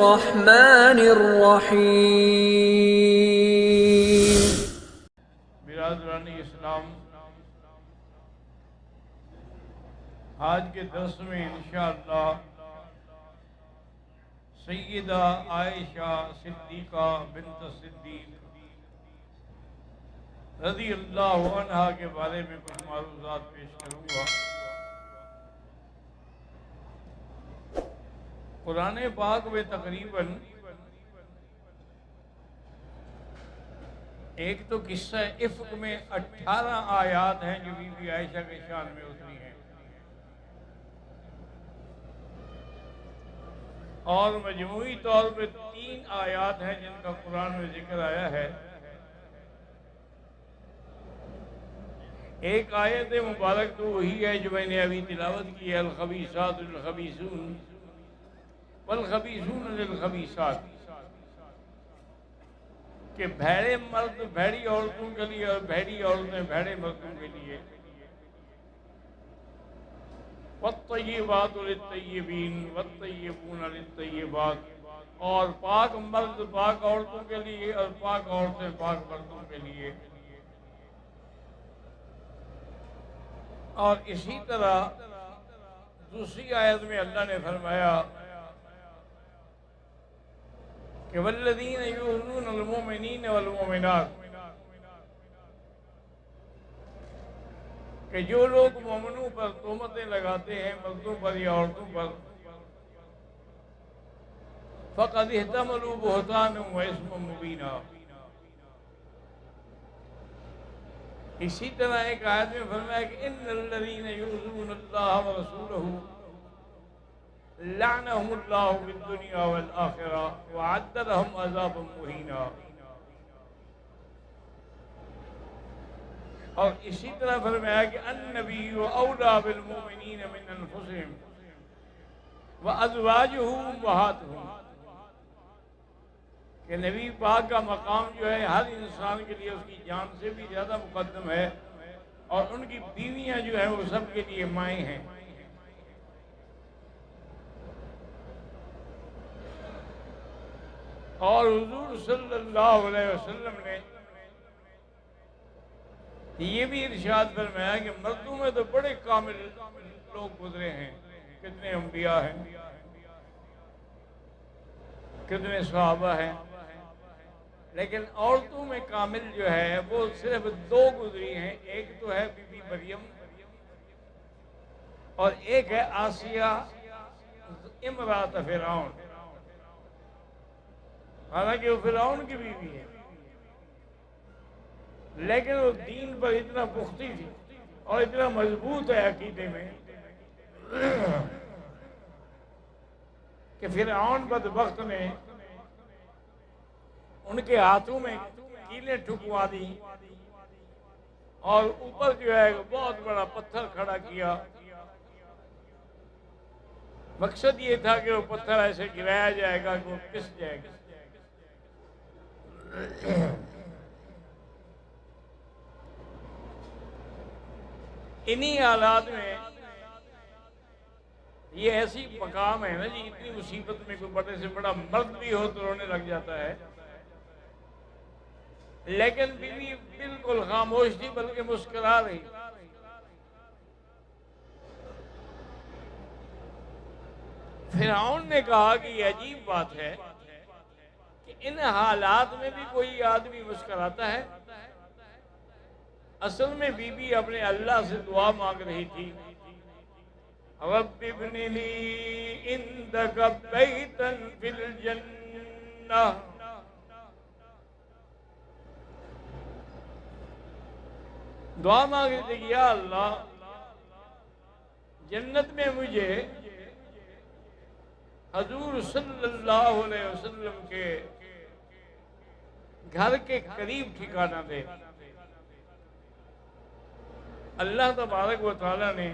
الرحمن الرحیم۔ برادران اسلام، آج کے درس میں انشاءاللہ سیدہ عائشہ صدیقہ بنت صدیق رضی اللہ عنہا کے بارے میں کچھ معروضات پیش کروں گا۔ قرآن پاک میں تقریباً ایک تو قصہ افک میں 18 آیات ہیں جو بی بی عائشہ کے شان میں اتری ہیں، اور مجموعی طور پہ 3 آیات ہیں جن کا قرآن میں ذکر آیا ہے۔ ایک آیت مبارک تو وہی ہے جو میں نے ابھی تلاوت کی ہے، الخبیثات للخبیثون والخبیثون للخبیثات، کہ بھیڑے مرد بھیڑی عورتوں کے لیے اور بھیڑی عورتیں بھیڑے مردوں کے لیے، والطیبات للطیبین والطیبون للطیبات، اور پاک مرد پاک عورتوں کے لیے اور پاک عورتیں پاک مردوں کے لیے۔ اور اسی طرح دوسری آیت میں اللہ نے فرمایا کہ والذین یؤذون المؤمنین والمؤمنات، کہ جو لوگ مومنوں پر تہمتیں لگاتے ہیں، مردوں پر یا عورتوں پر، فقد احتملوا بہتانا واثما مبینا۔ اسی طرح ایک آیت میں فرمایا کہ ان الذین یؤذون اللہ ورسولہ لعنهم اللہ فی الدنیا والآخرہ وأعد لهم عذابا مہینا۔ اور اسی طرح فرمایا کہ النبی اولی بالمؤمنین من انفسہم وازواجہ امہاتہم، کہ نبی پاک کا مقام جو ہے ہر انسان کے لیے اس کی جان سے بھی زیادہ مقدم ہے، اور ان کی بیویاں جو ہیں وہ سب کے لیے مائیں ہیں۔ اور حضور صلی اللہ علیہ وسلم نے یہ بھی ارشاد فرمایا کہ مردوں میں تو بڑے کامل لوگ گزرے ہیں، کتنے انبیاء ہیں، کتنے صحابہ ہیں، لیکن عورتوں میں کامل جو ہے وہ صرف 2 گزری ہیں۔ ایک تو ہے بی بی مریم، اور ایک ہے آسیہ امرأۃ فرعون، حالانکہ وہ فرعون کی بیوی ہے، لیکن وہ دین پر اتنا پختی تھی اور اتنا مضبوط ہے عقیدے میں کہ فرعون بدبخت نے ان کے ہاتھوں میں کیلیں ٹھکوا دی، اور اوپر جو ہے بہت بڑا پتھر کھڑا کیا۔ مقصد یہ تھا کہ وہ پتھر ایسے گرایا جائے گا کہ وہ پس جائے گا۔ انہی حالات میں یہ ایسی مقام ہے نا جی، اتنی مصیبت میں کوئی بڑے سے بڑا مرد بھی ہو تو رونے لگ جاتا ہے، لیکن بیوی بالکل خاموش تھی بلکہ مسکرا رہی۔ فرعون نے کہا کہ یہ عجیب بات ہے کہ ان حالات میں بھی کوئی آدمی مسکراتا ہے۔ اصل میں بی بی اپنے اللہ سے دعا مانگ رہی تھی، رب ابن لی عندک بیتا فی الجنہ، دعا مانگ رہی تھی کہ یا اللہ جنت میں مجھے حضور صلی اللہ علیہ وسلم کے گھر کے قریب ٹھکانہ دے۔ اللہ تبارک و تعالیٰ نے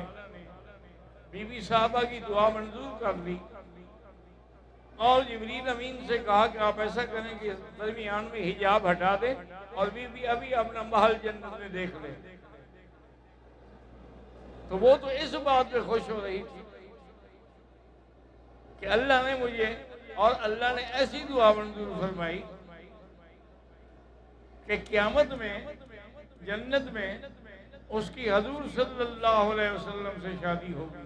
بی بی صاحبہ کی دعا منظور کر لی، اور جبریل امین سے کہا کہ آپ ایسا کریں کہ درمیان میں حجاب ہٹا دیں اور بی بی ابھی اپنا محل جنت میں دیکھ لیں۔ تو وہ تو اس بات پہ خوش ہو رہی تھی کہ اللہ نے مجھے اور اللہ نے ایسی دعا منظور فرمائی کہ قیامت میں جنت میں اس کی حضور صلی اللہ علیہ وسلم سے شادی ہوگی.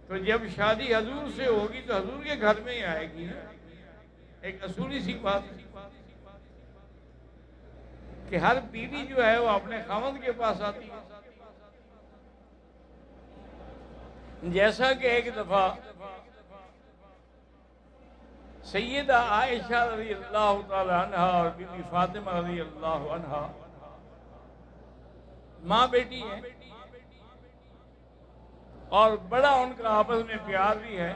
تو جب شادی حضور سے ہوگی تو حضور کے گھر میں ہی آئے گی نا. ایک اصولی سی بات کہ ہر بیوی جو ہے وہ اپنے خاوند کے پاس آتی ہے. جیسا کہ ایک دفعہ سیدہ عائشہ رضی اللہ تعالی عنہ اور بی بی فاطمہ رضی اللہ عنہ ماں بیٹی ہیں اور بڑا ان کا آپس میں پیار بھی ہے.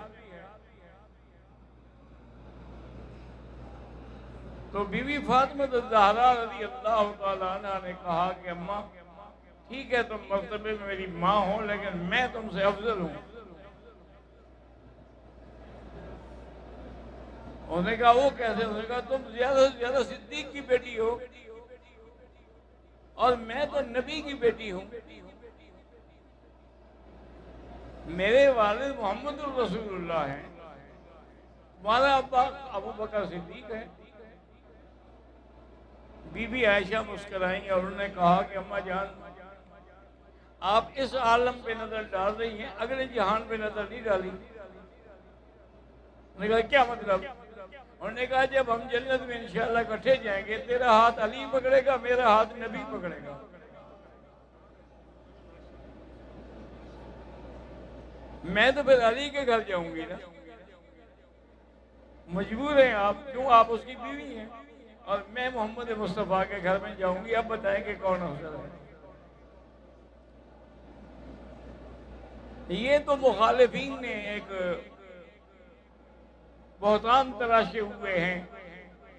تو بی بی فاطمہ الزہرا رضی اللہ تعالی عنہ نے کہا کہ اماں ٹھیک ہے تم مرتبے میں میری ماں ہو لیکن میں تم سے افضل ہوں. انہوں نے کہا وہ کیسے؟ انہوں نے کہا تم زیادہ سے زیادہ صدیق کی بیٹی ہو اور میں تو نبی کی بیٹی ہوں. میرے والد محمد الرسول اللہ ہیں، تمہارا ابا ابو بکر صدیق ہے. بی بی عائشہ مسکرائیں اور انہوں نے کہا کہ اماں جان آپ اس عالم پہ نظر ڈال رہی ہیں، اگلے جہان پہ نظر نہیں ڈالی. انہوں نے کہا کیا مطلب؟ انہوں نے کہا جب ہم جنت میں انشاءاللہ اکٹھے جائیں گے تیرا ہاتھ علی پکڑے گا، میرا ہاتھ نبی پکڑے گا. میں تو پھر علی کے گھر جاؤں گی نا. مجبور ہیں آپ، کیوں آپ اس کی بیوی ہیں، اور میں محمد مصطفیٰ کے گھر میں جاؤں گی. اب بتائیں کہ کون افضل ہے؟ یہ تو مخالفین نے ایک بہتان تراشے ہوئے ہیں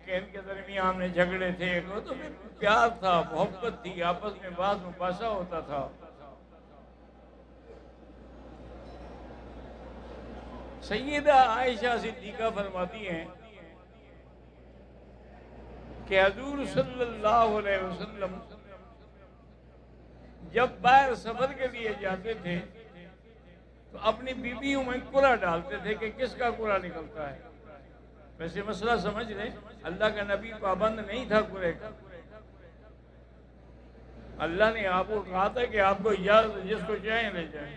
کہ ان کے درمیان میں جھگڑے تھے. وہ تو پھر پیار تھا، محبت تھی، آپس میں بات مباحثہ ہوتا تھا. سیدہ عائشہ صدیقہ فرماتی ہیں کہ حضور صلی اللہ علیہ وسلم جب باہر سفر کے لیے جاتے تھے تو اپنی بیویوں میں قرعہ ڈالتے تھے کہ کس کا قرعہ نکلتا ہے. ویسے مسئلہ سمجھ لیں، اللہ کا نبی پابند نہیں تھا قرعے کا. اللہ نے آپ کو کہا تھا کہ آپ کو اجازت جس کو چاہیں لے جائیں،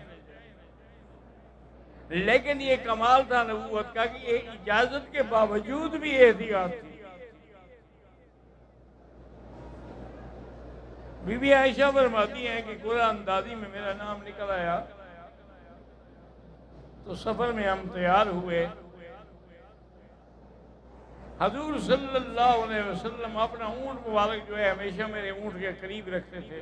لیکن یہ کمال تھا نبوت کا کہ یہ اجازت کے باوجود بھی احتیاط تھی. بی بی عائشہ فرماتی ہیں کہ قرعہ اندازی میں میرا نام نکل آیا تو سفر میں ہم تیار ہوئے. حضور صلی اللہ علیہ وسلم اپنا اونٹ مبارک جو ہے ہمیشہ میرے اونٹ کے قریب رکھتے تھے.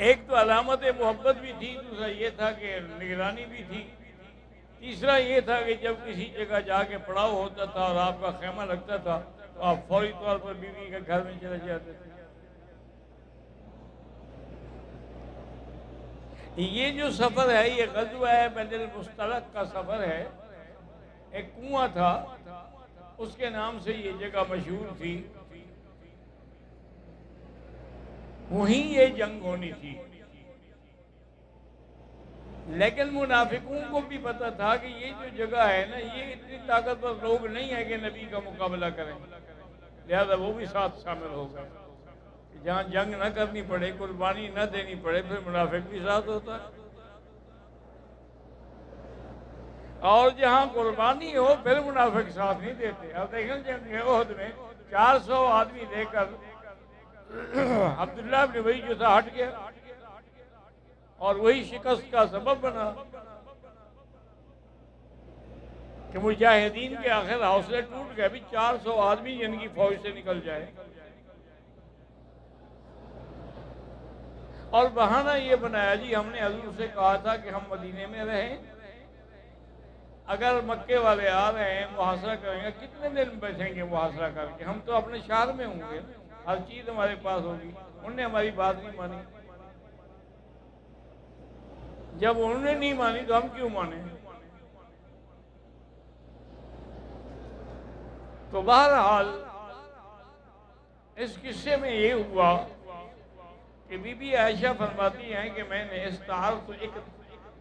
ایک تو علامت محبت بھی تھی، دوسرا یہ تھا کہ نگرانی بھی تھی، تیسرا یہ تھا کہ جب کسی جگہ جا کے پڑاؤ ہوتا تھا اور آپ کا خیمہ لگتا تھا تو آپ فوری طور پر بیوی کے گھر میں چلے جاتے تھے. یہ جو سفر ہے یہ غزوہ بین المستلق کا سفر ہے. ایک کنواں تھا، اس کے نام سے یہ جگہ مشہور تھی. وہیں یہ جنگ ہونی تھی. لیکن منافقوں کو بھی پتا تھا کہ یہ جو جگہ ہے نا یہ اتنی طاقتور لوگ نہیں ہے کہ نبی کا مقابلہ کریں، لہذا وہ بھی ساتھ شامل ہو گئے. جہاں جنگ نہ کرنی پڑے، قربانی نہ دینی پڑے، پھر منافق بھی ساتھ ہوتا ہے. اور جہاں قربانی ہو پھر منافق ساتھ نہیں دیتے. اب دیکھیں جنگ احد میں 400 آدمی لے کر عبداللہ بن ابی جو تھا ہٹ گیا اور وہی شکست کا سبب بنا کہ مجاہدین کے آخر حوصلے ٹوٹ گئے. ابھی 400 آدمی جن کی فوج سے نکل جائے. اور بہانہ یہ بنایا جی ہم نے حضور سے کہا تھا کہ ہم مدینے میں رہیں، اگر مکے والے آ رہے ہیں محاصرہ کریں گے. کتنے دن بیٹھیں گے محاصرہ کر کے؟ ہم تو اپنے شہر میں ہوں گے، ہر چیز ہمارے پاس ہوگی. انہوں نے ہماری بات نہیں مانی. جب انہوں نے نہیں مانی تو ہم کیوں مانیں؟ تو بہرحال اس قصے میں یہ ہوا کہ بی بی عائشہ فرماتی ہیں کہ میں نے استعارت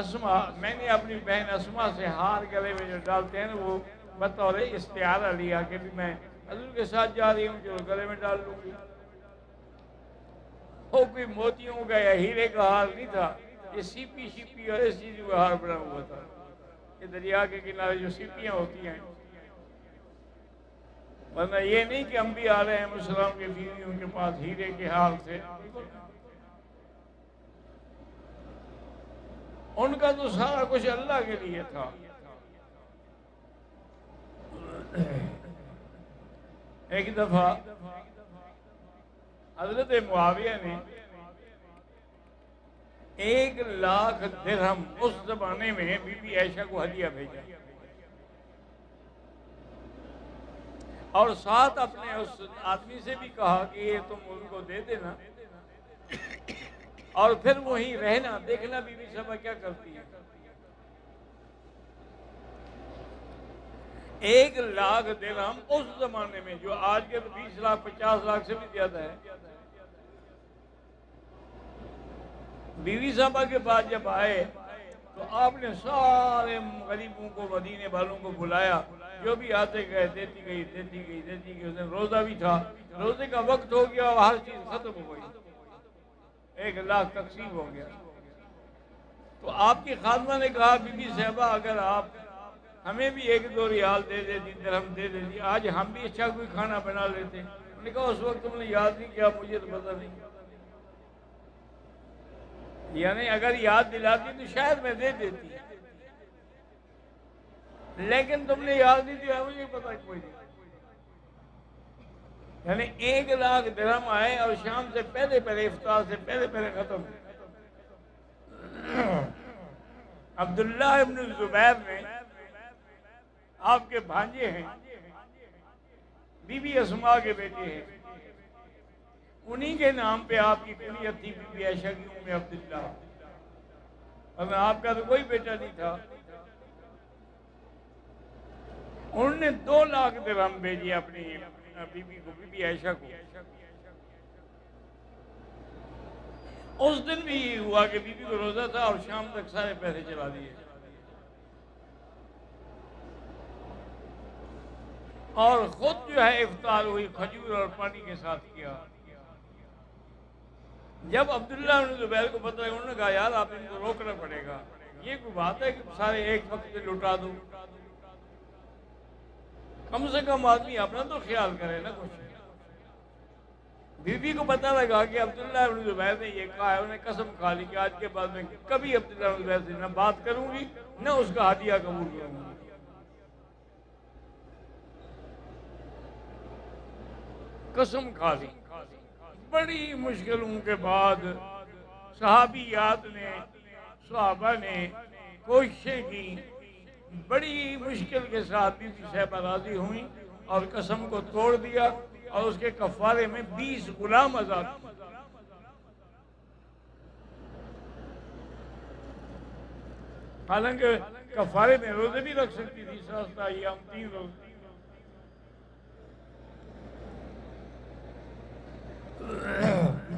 اسما، میں نے اپنی بہن اسما سے ہار گلے میں جو ڈالتے ہیں نا وہ بطور استعارہ لیا کہ بھی میں حضور کے ساتھ جا رہی ہوں جو گلے میں ڈال لوں گی. وہ کوئی موتیوں کا یا ہیرے کا ہار نہیں تھا، یہ سیپی شیپی اور اس چیز کا ہار بنا ہوا تھا. یہ دریا کے کنارے جو سیپیاں ہوتی ہیں، ورنہ یہ نہیں کہ انبیاء علیہ السلام کے بیویوں کے پاس ہیرے کے ہار تھے. ان کا تو سارا کچھ اللہ کے لیے تھا. ایک دفعہ حضرت معاویہ نے 1,00,000 درہم اس زمانے میں بی بی عائشہ کو ہدیہ بھیجا، اور ساتھ اپنے اس آدمی سے بھی کہا کہ یہ تم ان کو دے دینا اور پھر وہیں رہنا، دیکھنا بی بی صاحبہ کیا کرتی ہے. 1,00,000 درہم اس زمانے میں، جو آج کے 20 لاکھ 50 لاکھ سے بھی زیادہ ہے. بیوی صاحبہ کے پاس جب آئے تو آپ نے سارے غریبوں کو، مدینے والوں کو بلایا، جو بھی آتے گئے دیتی گئی دیتی گئی دیتی گئی. اس دن روزہ بھی تھا، روزے کا وقت ہو گیا، ہر چیز ختم ہو گئی، 1,00,000 تقسیم ہو گیا. تو آپ کی خادمہ نے کہا بی بی صاحبہ اگر آپ ہمیں بھی 1-2 ریال دے دیتی، درہم دے دیتی، آج ہم بھی اچھا کوئی کھانا بنا لیتے. انہوں نے کہا اس وقت تم نے یاد نہیں کیا، مجھے تو پتہ نہیں. یعنی اگر یاد دلاتی تو شاید میں دے دیتی، لیکن تم نے یاد نہیں دیا، مجھے پتہ کوئی نہیں. یعنی 1,00,000 درہم آئے اور شام سے پہلے پہلے، افطار سے پہلے پہلے ختم. عبداللہ ابن زبیر نے، آپ کے بھانجے ہیں، بی بی اسماء کے بیٹے ہیں، انہی کے نام پہ آپ کی کنیت تھی بی بی عائشہ کی ام عبداللہ، اور آپ کا تو کوئی بیٹا نہیں تھا. انہوں نے 2,00,000 درہم بھیجی اپنی بی بی کو، بی بی عائشہ کو. اس دن بھی یہ ہوا کہ بی بی کو روزہ تھا اور شام تک سارے پیسے چلا دیے، اور خود جو ہے افطار ہوئی کھجور اور پانی کے ساتھ کیا. جب عبداللہ بن زبیر کو پتہ ہے، انہوں نے کہا یار آپ ان کو روکنا پڑے گا، یہ کوئی بات ہے کہ سارے ایک وقت میں لٹا دو، کم سے کم آدمی اپنا تو خیال کرے نا کچھ. بی بی کو پتہ لگا کہ عبداللہ بن زبیر نے یہ کہا ہے، انہوں نے قسم کھا لی کہ آج کے بعد میں کبھی عبداللہ بن زبیر سے نہ بات کروں گی نہ اس کا ہدیہ قبول کروں گی. قسم کھا لی. بڑی مشکلوں کے بعد صحابیات نے، صحابہ نے کوششیں کی، بڑی مشکل کے ساتھ بی بی صاحبہ راضی ہوئیں اور قسم کو توڑ دیا، اور اس کے کفارے میں 20 غلام آزاد کیے. حالانکہ کفارے میں روزے بھی رکھ سکتی تھی، 7 ایام 3 روزے.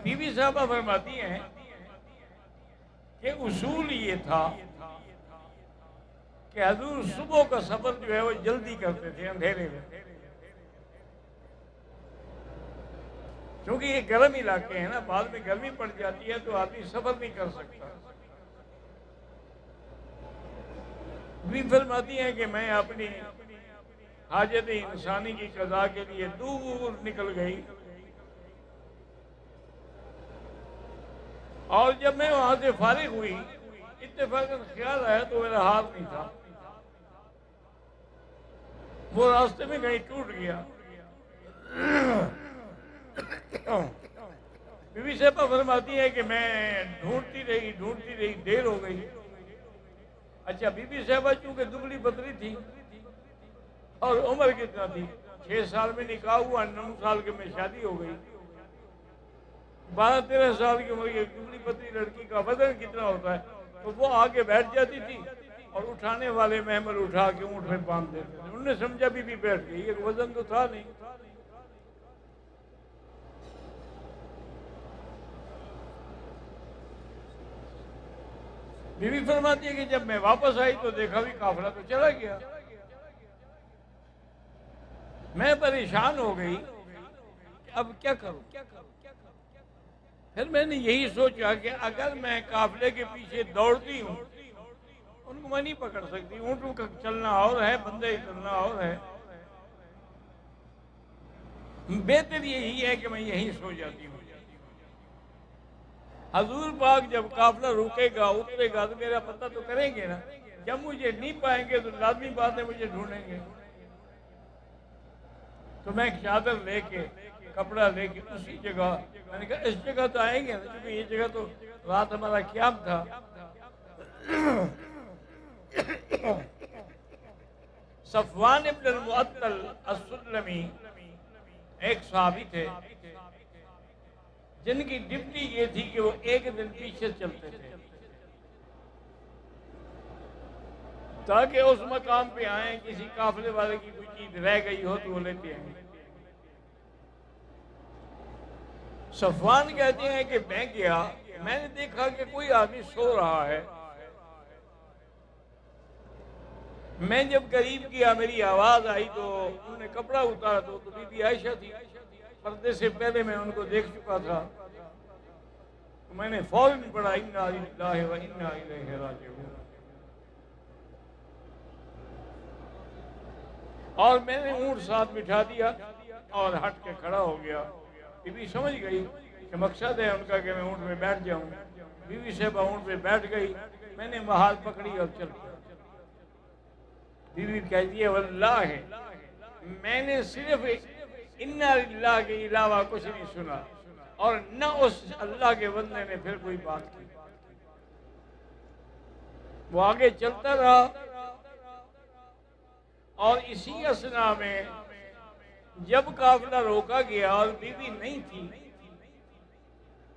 بی بی صاحبہ فرماتی ہیں کہ اصول یہ تھا کہ حضور صبح کا سفر جو ہے وہ جلدی کرتے تھے اندھیرے میں، کیونکہ یہ گرم علاقے ہیں نا، بعد میں گرمی پڑ جاتی ہے تو آدمی سفر نہیں کر سکتا. بھی فرماتی ہیں کہ میں اپنی حاجت انسانی کی قضاء کے لیے دور نکل گئی، اور جب میں وہاں سے فارغ ہوئی اتفاقاً خیال آیا تو میرا ہاتھ نہیں تھا، وہ راستے میں کہیں ٹوٹ گیا. بی بی صاحبہ فرماتی ہے کہ میں ڈھونڈتی رہی، دیر ہو گئی. اچھا بی بی صاحبہ چونکہ دبلی پتلی تھی اور عمر کتنا تھی، 6 سال میں نکاح ہوا، 9 سال کے میں شادی ہو گئی. 12-13 سال کی عمر کی دبلی پتلی لڑکی کا وزن کتنا ہوتا ہے، تو وہ آگے بیٹھ جاتی تھی اور اٹھانے والے محمل اٹھا کے اونٹ میں باندھ دیتے تھے. انہوں نے سمجھا بی بی بیٹھ گئی، ایک وزن تو تھا نہیں. بی بی فرماتی ہے کہ جب میں واپس آئی تو دیکھا بھی قافلہ تو چلا گیا. میں پریشان ہو گئی اب کیا کروں. پھر میں نے یہی سوچا کہ اگر میں قافلے کے پیچھے دوڑتی ہوں ان کو میں نہیں پکڑ سکتی. اونٹوں کا چلنا اور ہے، بندے چلنا اور ہے. بہتر یہی ہے کہ میں یہیں سو جاتی ہوں. حضور پاک جب قافلہ رکے گا اترے گا تو میرا پتہ تو کریں گے نا. جب مجھے نہیں پائیں گے تو لازمی بات ہے مجھے ڈھونڈیں گے. تو میں ایک چادر لے کے کپڑا لے کے اسی جگہ، میں نے کہا اس جگہ تو آئیں گے نا کیونکہ یہ جگہ تو رات ہمارا قیام تھا. صفوان ابن المعطل السلمی ایک صحابی تھے جن کی ڈیوٹی یہ تھی کہ وہ ایک دن پیچھے چلتے تھے تاکہ اس مقام پہ آئیں کسی قافلے والے کی کوئی چیز رہ گئی ہو تو وہ لیتے آئیں. صفوان کہتے ہیں کہ میں گیا، میں نے دیکھا کہ کوئی آدمی سو رہا ہے. میں جب قریب کیا میری آواز آئی تو انہوں نے کپڑا اتارا تو بی بی عائشہ تھی. پردے سے پہلے میں ان کو دیکھ چکا تھا. تو میں نے فوراً پڑھا انا للہ و انا الیہ راجعون. اور میں نے اونٹ ساتھ بٹھا دیا اور ہٹ کے کھڑا ہو گیا. بی بی سمجھ گئی کہ مقصد ہے ان کا کہ میں اونٹ میں بیٹھ جاؤں. بی بی صاحبہ اونٹ میں بیٹھ گئی، میں نے محال پکڑی اور چل گیا. بی بی کہتی ہے واللہ میں نے صرف انا للہ کے علاوہ کچھ نہیں سنا اور نہ اس اللہ کے بندے نے پھر کوئی بات کی. وہ آگے چلتا رہا اور اسی اثناء میں جب قافلہ روکا گیا اور بی بی نہیں تھی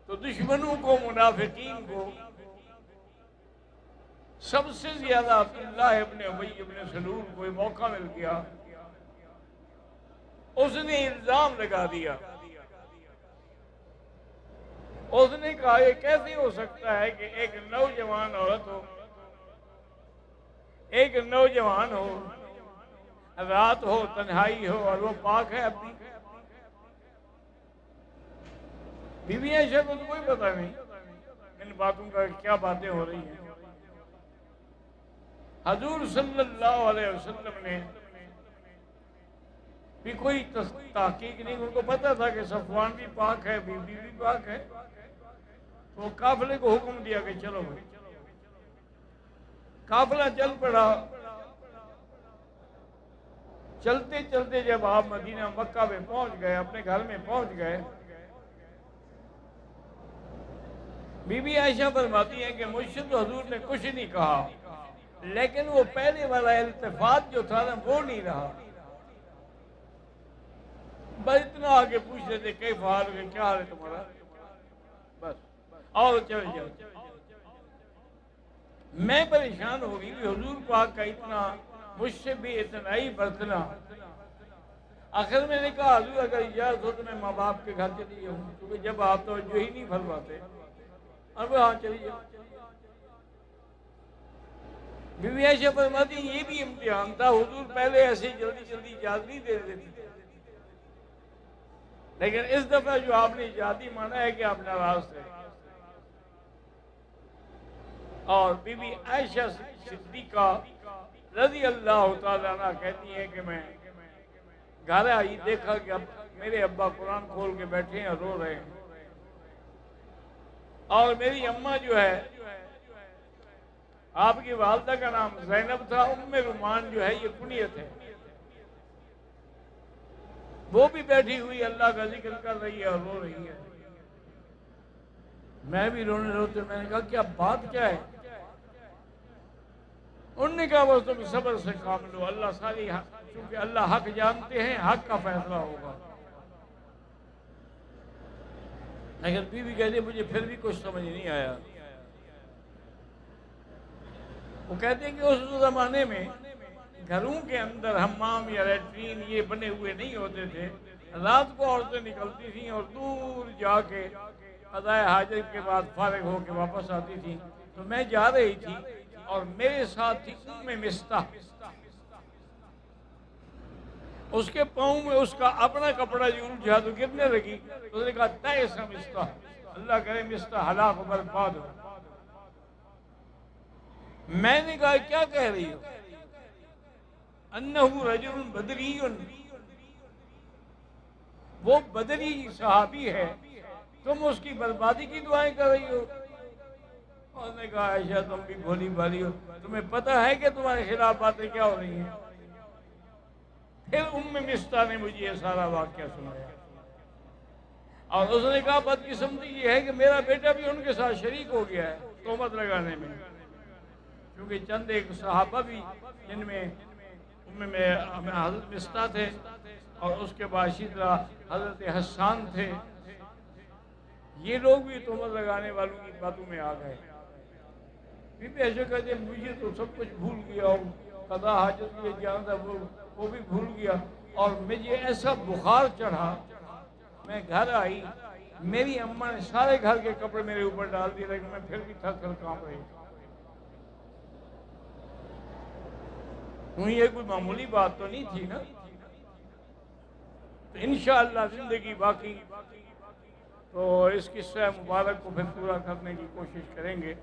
تو دشمنوں کو، منافقین کو سب سے زیادہ عبداللہ ابن ابی ابن سلول کو موقع مل گیا. اس نے الزام لگا دیا. اس نے کہا یہ کیسے ہو سکتا ہے کہ ایک نوجوان عورت ہو، ایک نوجوان ہو، رات ہو، تنہائی ہو اور وہ پاک ہے. اب بی بی عائشہ کو تو کوئی پتہ نہیں ان باتوں کا کیا باتیں ہو رہی ہیں. حضور صلی اللہ علیہ وسلم نے بھی کوئی تحقیق نہیں، ان کو پتا تھا کہ صفوان بھی پاک ہے، بی بی بھی پاک ہے. تو قافلے کو حکم دیا کہ چلو بھائی. قافلہ چل پڑا. چلتے چلتے جب آپ مدینہ مکہ میں پہنچ گئے، اپنے گھر میں پہنچ گئے، بی بی عائشہ فرماتی ہیں کہ مجھ سے تو حضور نے کچھ نہیں کہا لیکن وہ پہلے والا التفات جو تھا نا وہ نہیں رہا. بس اتنا آگے پوچھ لیتے کیف حال ہے، کیا حال ہے تمہارا، بس اور چل جاؤ. میں پریشان ہو گئی کہ حضور پاک کا اتنا مجھ سے بھی اتنا ہی برتنا. آخر میں نے کہا حضور اگر اجازت ہو تو میں ماں باپ کے گھر چلی جاؤں کیونکہ جب آپ توجہ ہی نہیں فرماتے. اور وہ ہاں چلی جاؤ. بی بی عائشہ فرماتی یہ بھی امتحان تھا. حضور پہلے ایسے جلدی جلدی اجازت نہیں دے دیتے تھے لیکن اس دفعہ جو آپ نے اجازت مانا ہے کہ آپ ناراض تھے. اور بی بی عائشہ صدیقہ رضی اللہ تعالیٰ عنہ کہتی ہے کہ میں گھر آئی، دیکھا کہ اب میرے ابا قرآن کھول کے بیٹھے ہیں اور رو رہے ہیں. اور میری اماں جو ہے، آپ کی والدہ کا نام زینب تھا، ام رومان جو ہے یہ کنیت ہے، وہ بھی بیٹھی ہوئی اللہ کا ذکر کر رہی ہے اور رو رہی ہے. میں بھی رونے روتے میں نے کہا کیا بات کیا ہے؟ انہوں نے کہا وہ تم صبر سے کام لو، اللہ ساری چونکہ اللہ حق جانتے ہیں، حق کا فیصلہ ہوگا. لیکن بی بی کہتے مجھے پھر بھی کچھ سمجھ نہیں آیا. وہ کہتے ہیں کہ اس زمانے میں گھروں کے اندر حمام یا لیٹرین یہ بنے ہوئے نہیں ہوتے تھے. رات کو عورتیں نکلتی تھیں اور دور جا کے قضاء حاجت کے بعد فارغ ہو کے واپس آتی تھیں. تو میں جا رہی تھی اور میرے ساتھ تھی مستح، اس کے پاؤں میں اس کا اپنا کپڑا جو الجھا تو گرنے لگی، تو اس نے کہا تیسا مستح، اللہ کرے مستح ہلاک و برباد ہو۔ میں نے کہا کیا کہہ رہی ہو؟ انہو رجل بدری، وہ بدری صحابی ہے، تم اس کی بربادی کی دعائیں کر رہی ہو؟ اور نے کہا عائشہ تم بھی بھولی بھالی ہو، تمہیں پتہ ہے کہ تمہارے خلاف باتیں کیا ہو رہی ہیں؟ پھر مستح نے مجھے یہ سارا واقعہ سنایا، اور اس نے کہا بدقسمتی یہ ہے کہ میرا بیٹا بھی ان کے ساتھ شریک ہو گیا ہے تہمت لگانے میں، کیونکہ چند ایک صحابہ بھی جن میں حضرت مستح تھے اور اس کے بعد اسی طرح حضرت حسان تھے، یہ لوگ بھی تہمت لگانے والوں کی باتوں میں آ گئے۔ بی بی عائشہ کہتے ہیں مجھے تو سب کچھ بھول گیا، اور قضا حاجت یہ جانا تھا وہ بھی بھول گیا، اور مجھے ایسا بخار چڑھا، میں گھر آئی، میری اماں نے سارے گھر کے کپڑے میرے اوپر ڈال دیے، لیکن میں پھر بھی تھک کر کانپ رہی۔ یہ کوئی معمولی بات تو نہیں تھی نا۔ تو انشاءاللہ زندگی باقی تو اس قصہ مبارک کو پھر پورا کرنے کی کوشش کریں گے۔